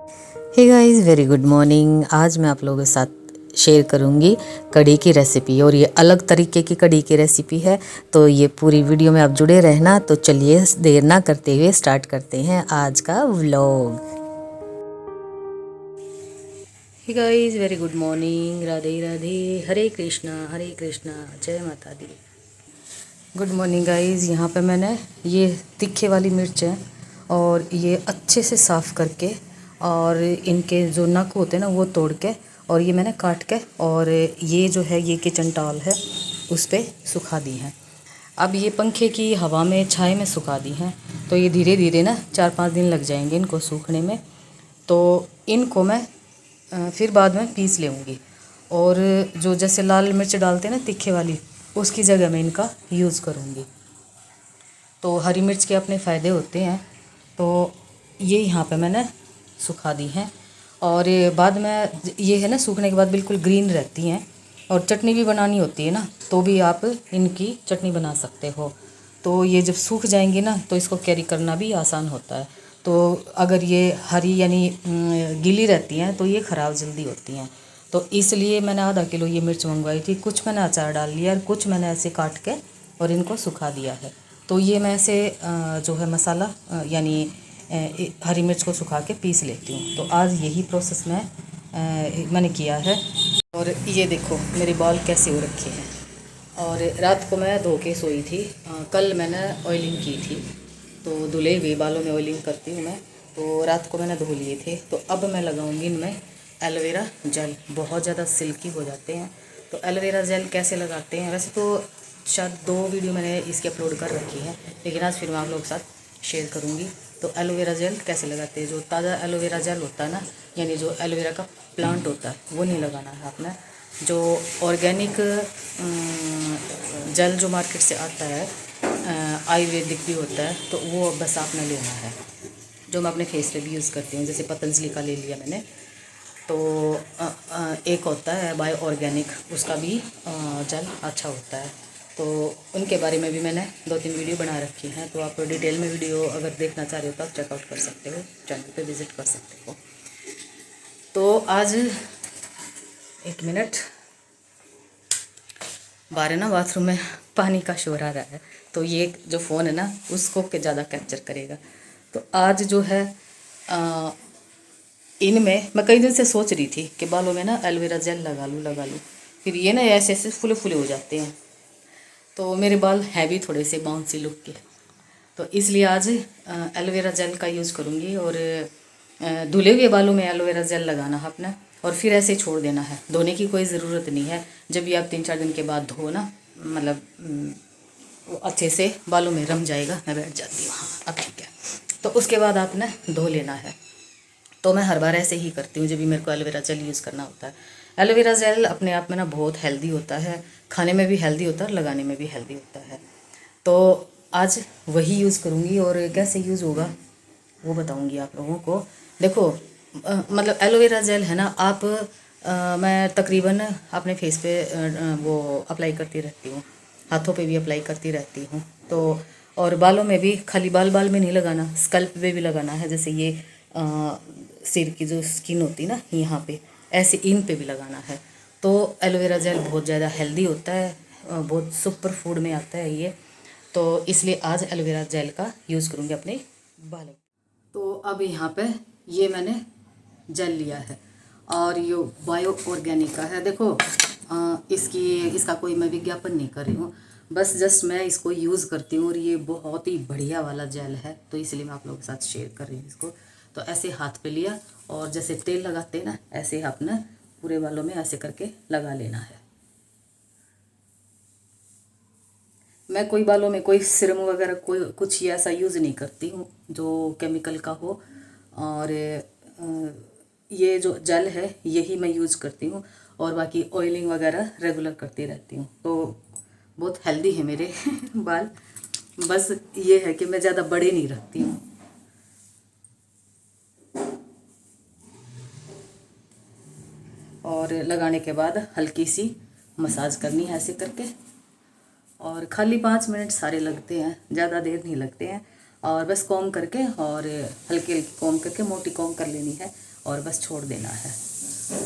हे guys, very good morning. आज मैं आप लोगों के साथ शेयर करूंगी कढ़ी की रेसिपी, और ये अलग तरीके की कढ़ी की रेसिपी है। तो ये पूरी वीडियो में आप जुड़े रहना। तो चलिए देर ना करते हुए स्टार्ट करते हैं आज का vlog. Hey guys, very good morning. Radhe Radhe, Hare Krishna, जय माता दी। Good morning guys. यहाँ पे मैंने ये तीखे वाली मिर्च है और ये अच्छे से साफ़ करके और इनके जो नक होते हैं ना वो तोड़ के और ये मैंने काट के और ये जो है ये किचन टॉवल है उस पर सुखा दी है। अब ये पंखे की हवा में छाए में सुखा दी हैं। तो ये धीरे धीरे ना 4-5 दिन लग जाएंगे इनको सूखने में। तो इनको मैं फिर बाद में पीस लेंगी। और जो जैसे लाल मिर्च डालते हैं ना तीखे वाली, उसकी जगह मैं इनका यूज़ करूँगी। तो हरी मिर्च के अपने फ़ायदे होते हैं। तो ये यहाँ पे मैंने सुखा दी हैं। और ये बाद में ये है ना सूखने के बाद बिल्कुल ग्रीन रहती हैं। और चटनी भी बनानी होती है ना तो भी आप इनकी चटनी बना सकते हो। तो ये जब सूख जाएंगी ना तो इसको कैरी करना भी आसान होता है। तो अगर ये हरी यानी गीली रहती हैं तो ये ख़राब जल्दी होती हैं। तो इसलिए मैंने आधा किलो ये मिर्च मंगवाई थी। कुछ मैंने अचार डाल लिया और कुछ मैंने ऐसे काट के और इनको सुखा दिया है। तो ये मैं ऐसे जो है मसाला यानी हरी मिर्च को सुखा के पीस लेती हूँ। तो आज यही प्रोसेस मैंने किया है। और ये देखो मेरे बाल कैसे हो रखे हैं। और रात को मैं धो के सोई थी। कल मैंने ऑयलिंग की थी। तो धुले हुए बालों में ऑयलिंग करती हूँ मैं। तो रात को मैंने धो लिए थे। तो अब मैं लगाऊंगी इनमें एलोवेरा जेल। बहुत ज़्यादा सिल्की हो जाते हैं। तो एलोवेरा जेल कैसे लगाते हैं, वैसे तो शायद 2 वीडियो मैंने इसकी अपलोड कर रखी है, लेकिन आज फिर मैं आप लोगों के साथ शेयर करूँगी। तो एलोवेरा जेल कैसे लगाते हैं। जो ताज़ा एलोवेरा जेल होता है ना, यानी जो एलोवेरा का प्लांट होता है वो नहीं लगाना है आपने। जो ऑर्गेनिक जेल जो मार्केट से आता है आयुर्वेदिक भी होता है, तो वो बस आपने लेना है। जो मैं अपने फेस पे भी यूज़ करती हूँ, जैसे पतंजलि का ले लिया मैंने। तो एक होता है बायो ऑर्गेनिक, उसका भी जेल अच्छा होता है। तो उनके बारे में भी मैंने 2-3 वीडियो बना रखी हैं। तो आप डिटेल में वीडियो अगर देखना चाह रहे हो तो आप चेकआउट कर सकते हो, चैनल पे विज़िट कर सकते हो। तो आज 1 मिनट, बाहर ना बाथरूम में पानी का शोर आ रहा है। तो ये जो फ़ोन है ना उसको के ज़्यादा कैप्चर करेगा। तो आज जो है इनमें मैं कई दिन से सोच रही थी कि बालों में ना एलोवेरा जेल लगा लूँ। फिर ये ना ऐसे ऐसे फुले फुले हो जाते हैं। तो मेरे बाल हैं भी थोड़े से बाउंसी लुक के। तो इसलिए आज एलोवेरा जेल का यूज़ करूँगी। और धुले हुए बालों में एलोवेरा जेल लगाना है अपना, और फिर ऐसे छोड़ देना है। धोने की कोई ज़रूरत नहीं है। जब भी आप 3-4 दिन के बाद धो ना, मतलब वो अच्छे से बालों में रम जाएगा। मैं बैठ जाती हूँ, हाँ अब ठीक है। तो उसके बाद आपने धो लेना है। तो मैं हर बार ऐसे ही करती हूँ जब भी मेरे को एलोवेरा जेल यूज़ करना होता है। एलोवेरा जेल अपने आप में ना बहुत हेल्दी होता है, खाने में भी हेल्दी होता है और लगाने में भी हेल्दी होता है। तो आज वही यूज़ करूँगी। और कैसे यूज़ होगा वो बताऊँगी आप लोगों को। देखो मतलब एलोवेरा जेल है ना, आप मैं तकरीबन अपने फेस पे वो अप्लाई करती रहती हूँ, हाथों पे भी अप्लाई करती रहती हूँ। तो और बालों में भी, खाली बाल में नहीं लगाना, स्कल्प पे भी लगाना है। जैसे ये सिर की जो स्किन होती है ना यहाँ पे, ऐसे इन पे भी लगाना है। तो एलोवेरा जेल बहुत ज़्यादा हेल्दी होता है, बहुत सुपर फूड में आता है ये। तो इसलिए आज एलोवेरा जेल का यूज़ करूँगी अपने बालों। तो अब यहाँ पे ये मैंने जेल लिया है और ये बायो ऑर्गेनिक का है। देखो इसका कोई मैं विज्ञापन नहीं कर रही हूँ, बस जस्ट मैं इसको यूज़ करती हूँ। और ये बहुत ही बढ़िया वाला जेल है, तो इसलिए मैं आप लोगों के साथ शेयर कर रही हूँ इसको। तो ऐसे हाथ पे लिया और जैसे तेल लगाते हैं ना, ऐसे अपने पूरे बालों में ऐसे करके लगा लेना है। मैं कोई बालों में कोई सिरम वगैरह कोई कुछ ऐसा यूज़ नहीं करती हूँ जो केमिकल का हो। और ये जो जेल है यही मैं यूज़ करती हूँ। और बाकी ऑयलिंग वगैरह रेगुलर करती रहती हूँ। तो बहुत हेल्दी है मेरे बाल। बस ये है कि मैं ज़्यादा बड़े नहीं रखती हूँ। और लगाने के बाद हल्की सी मसाज करनी है ऐसे करके। और खाली 5 मिनट सारे लगते हैं, ज़्यादा देर नहीं लगते हैं। और बस कॉम करके और हल्की हल्की कॉम करके मोटी कॉम कर लेनी है और बस छोड़ देना है।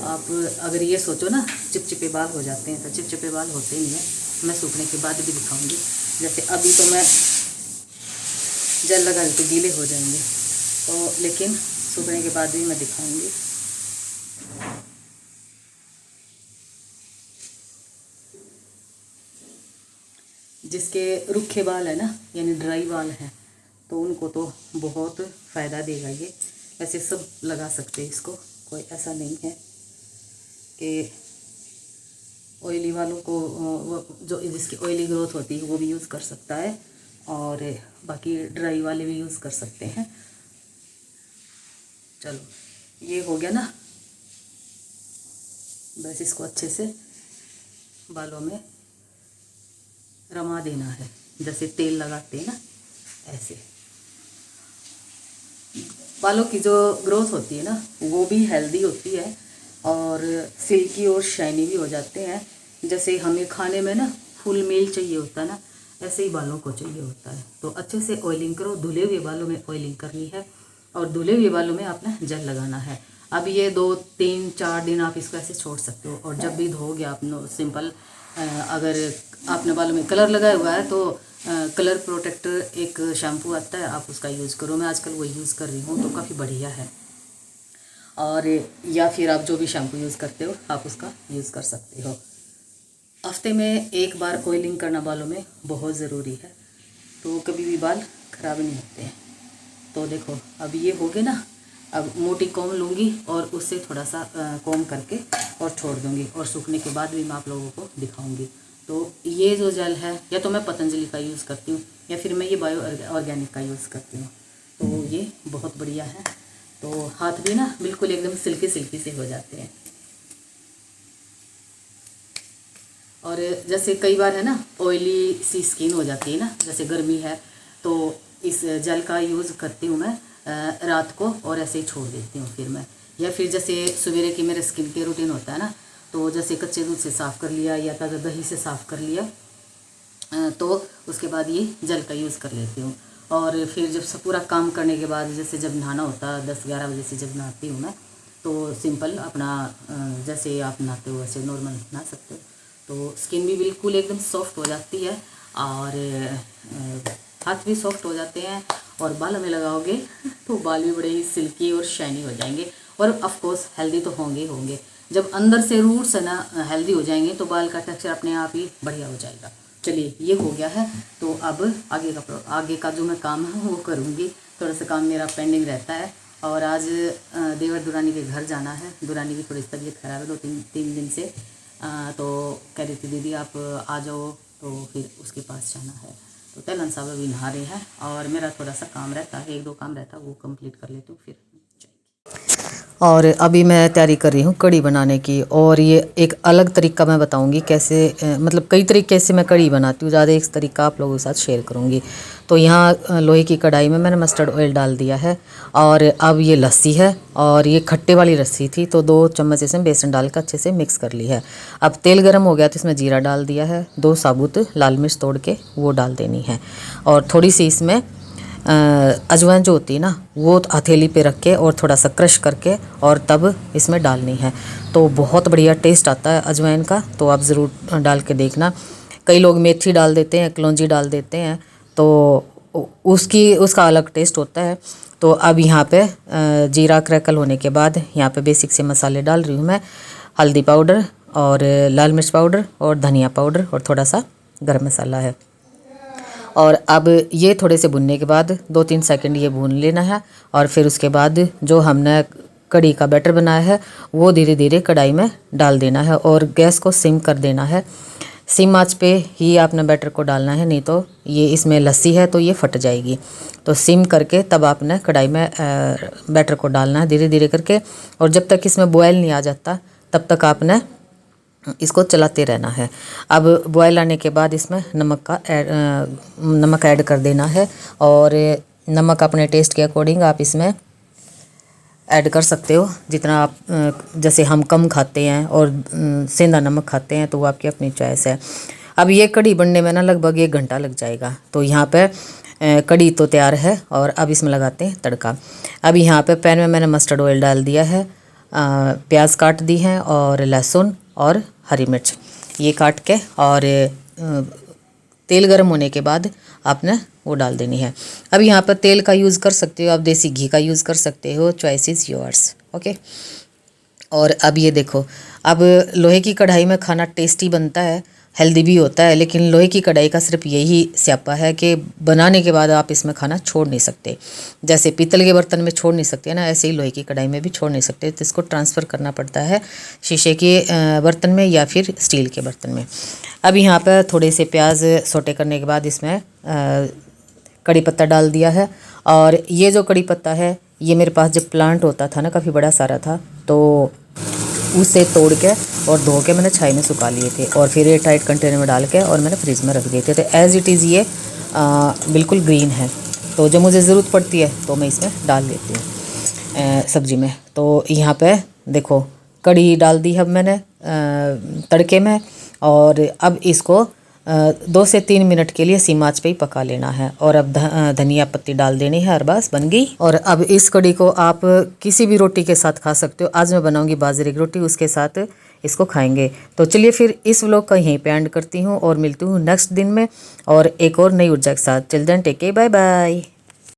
आप अगर ये सोचो ना चिपचिपे बाल हो जाते हैं, तो चिपचिपे बाल होते नहीं हैं। मैं सूखने के बाद भी दिखाऊंगी। जैसे अभी तो मैं जेल लगा के गीले हो जाएंगे, तो लेकिन सूखने के बाद भी मैं दिखाऊंगी। जिसके रूखे बाल है ना, यानी ड्राई बाल हैं, तो उनको तो बहुत फ़ायदा देगा ये। वैसे सब लगा सकते हैं इसको, कोई ऐसा नहीं है कि ऑयली वालों को, वो जो जिसकी ऑयली ग्रोथ होती है वो भी यूज़ कर सकता है, और बाकी ड्राई वाले भी यूज़ कर सकते हैं। चलो ये हो गया ना। बस इसको अच्छे से बालों में रमा देना है, जैसे तेल लगाते हैं ना, ऐसे। बालों की जो ग्रोथ होती है ना, वो भी हेल्दी होती है और सिल्की और शाइनी भी हो जाते हैं। जैसे हमें खाने में ना फुल मील चाहिए होता है ना, ऐसे ही बालों को चाहिए होता है। तो अच्छे से ऑयलिंग करो, धुले हुए बालों में ऑयलिंग करनी है और धुले हुए बालों में आपने जेल लगाना है। अब ये 2-3-4 दिन आप इसको ऐसे छोड़ सकते हो, और जब भी धोगे आप सिंपल, अगर आपने बालों में कलर लगाया हुआ है तो कलर प्रोटेक्टर एक शैम्पू आता है, आप उसका यूज़ करो। मैं आजकल वो यूज़ कर रही हूँ, तो काफ़ी बढ़िया है। और या फिर आप जो भी शैम्पू यूज़ करते हो आप उसका यूज़ कर सकते हो। हफ्ते में एक बार ऑयलिंग करना बालों में बहुत ज़रूरी है, तो कभी भी बाल ख़राब नहीं होते हैं। तो देखो अब ये हो गया ना। अब मोटी कॉम लूँगी और उससे थोड़ा सा कॉम करके और छोड़ दूँगी, और सूखने के बाद भी मैं आप लोगों को दिखाऊँगी। तो ये जो जेल है, या तो मैं पतंजलि का यूज़ करती हूँ या फिर मैं ये बायो ऑर्गेनिक का यूज़ करती हूँ। तो ये बहुत बढ़िया है। तो हाथ भी ना बिल्कुल एकदम सिल्की सिल्की से हो जाते हैं। और जैसे कई बार है ना ऑयली सी स्किन हो जाती है ना, जैसे गर्मी है, तो इस जेल का यूज़ करती हूँ मैं रात को, और ऐसे ही छोड़ देती हूँ फिर मैं। या फिर जैसे सवेरे की मेरे स्किन केयर रूटीन होता है ना, तो जैसे कच्चे दूध से साफ़ कर लिया या ताज़ा दही से साफ़ कर लिया, तो उसके बाद ये जेल का यूज़ कर लेती हूँ। और फिर जब सब पूरा काम करने के बाद, जैसे जब नहाना होता है 10-11 बजे से जब नहाती हूँ मैं, तो सिंपल अपना जैसे आप नहाते हो वैसे नॉर्मल नहा सकते हो। तो स्किन भी बिल्कुल एकदम सॉफ्ट हो जाती है, और हाथ भी सॉफ्ट हो जाते हैं, और बालों में लगाओगे तो बाल भी बड़े ही सिल्की और शाइनी हो जाएंगे, और ऑफ कोर्स हेल्दी तो होंगे ही होंगे। जब अंदर से रूट से ना हेल्दी हो जाएंगे तो बाल का टेक्सचर अपने आप ही बढ़िया हो जाएगा। चलिए ये हो गया है, तो अब आगे का जो मैं काम है वो करूँगी। थोड़ा सा काम मेरा पेंडिंग रहता है, और आज देवर दुरानी के घर जाना है। दुरानी की थोड़ी तबीयत ख़राब है 2-3 दिन से, तो कह रही थी दीदी आप आ जाओ, तो फिर उसके पास जाना है। तो तैलन साहब अभी नहा रहे हैं, और मेरा थोड़ा सा काम रहता है, 1-2 काम रहता है, वो कंप्लीट कर लेती हूँ फिर। और अभी मैं तैयारी कर रही हूँ कढ़ी बनाने की, और ये एक अलग तरीका मैं बताऊँगी कैसे, मतलब कई तरीके से मैं कढ़ी बनाती हूँ, ज़्यादा एक तरीका आप लोगों के साथ शेयर करूँगी। तो यहाँ लोहे की कढ़ाई में मैंने मस्टर्ड ऑयल डाल दिया है, और अब ये लस्सी है, और ये खट्टे वाली लस्सी थी, तो 2 चम्मच इसमें बेसन डाल कर अच्छे से मिक्स कर ली है। अब तेल गर्म हो गया तो इसमें जीरा डाल दिया है, 2 साबुत लाल मिर्च तोड़ के वो डाल देनी है, और थोड़ी सी इसमें अजवाइन जो होती है ना, वो हथेली पे रख के और थोड़ा सा क्रश करके और तब इसमें डालनी है। तो बहुत बढ़िया टेस्ट आता है अजवाइन का, तो आप ज़रूर डाल के देखना। कई लोग मेथी डाल देते हैं, कलौंजी डाल देते हैं, तो उसका अलग टेस्ट होता है। तो अब यहाँ पे जीरा क्रैकल होने के बाद यहाँ पे बेसिक से मसाले डाल रही हूँ मैं। हल्दी पाउडर और लाल मिर्च पाउडर और धनिया पाउडर और थोड़ा सा गरम मसाला है। और अब ये थोड़े से भुनने के बाद 2-3 सेकंड ये भून लेना है, और फिर उसके बाद जो हमने कढ़ी का बैटर बनाया है वो धीरे धीरे कढ़ाई में डाल देना है, और गैस को सिम कर देना है। सिम आंच पे ही आपने बैटर को डालना है, नहीं तो ये इसमें लस्सी है तो ये फट जाएगी। तो सिम करके तब आपने कढ़ाई में बैटर को डालना है धीरे धीरे करके, और जब तक इसमें बॉयल नहीं आ जाता तब तक आपने इसको चलाते रहना है। अब बॉयल आने के बाद इसमें नमक ऐड कर देना है, और नमक अपने टेस्ट के अकॉर्डिंग आप इसमें ऐड कर सकते हो जितना आप, जैसे हम कम खाते हैं और सेंधा नमक खाते हैं तो वो आपकी अपनी चॉइस है। अब ये कढ़ी बनने में ना लगभग 1 घंटा लग जाएगा। तो यहाँ पे कड़ी तो तैयार है और अब इसमें लगाते हैं तड़का। अब यहाँ पे पैन में मैंने मस्टर्ड ऑयल डाल दिया है, प्याज काट दी हैं और लहसुन और हरी मिर्च ये काट के, और तेल गर्म होने के बाद आपने वो डाल देनी है। अब यहाँ पर तेल का यूज़ कर सकते हो आप, देसी घी का यूज़ कर सकते हो, चॉइस इज़ योर्स। ओके। और अब ये देखो, अब लोहे की कढ़ाई में खाना टेस्टी बनता है, हेल्दी भी होता है, लेकिन लोहे की कढ़ाई का सिर्फ यही स्यापा है कि बनाने के बाद आप इसमें खाना छोड़ नहीं सकते। जैसे पीतल के बर्तन में छोड़ नहीं सकते ना, ऐसे ही लोहे की कढ़ाई में भी छोड़ नहीं सकते, तो इसको ट्रांसफ़र करना पड़ता है शीशे के बर्तन में या फिर स्टील के बर्तन में। अब यहाँ पर थोड़े से प्याज सोटे करने के बाद इसमें कड़ी पत्ता डाल दिया है। और ये जो कड़ी पत्ता है ये मेरे पास जब प्लांट होता था ना, काफ़ी बड़ा सारा था, तो उसे तोड़ के और धो के मैंने छाई में सुखा लिए थे और फिर ये टाइट कंटेनर में डाल के और मैंने फ्रिज में रख दिए थे। तो एज़ इट इज़ ये बिल्कुल ग्रीन है, तो जब मुझे ज़रूरत पड़ती है तो मैं इसमें डाल लेती हूँ सब्ज़ी में। तो यहाँ पे देखो कड़ी डाल दी है मैंने तड़के में, और अब इसको 2 से 3 मिनट के लिए सीम आंच पे ही पका लेना है। और अब धनिया पत्ती डाल देनी है और बस बन गई। और अब इस कड़ी को आप किसी भी रोटी के साथ खा सकते हो। आज मैं बनाऊंगी बाजरे की रोटी, उसके साथ इसको खाएंगे। तो चलिए फिर इस व्लॉग का यहीं पे एंड करती हूँ और मिलती हूँ नेक्स्ट दिन में और एक और नई ऊर्जा के साथ। Children take care, bye bye.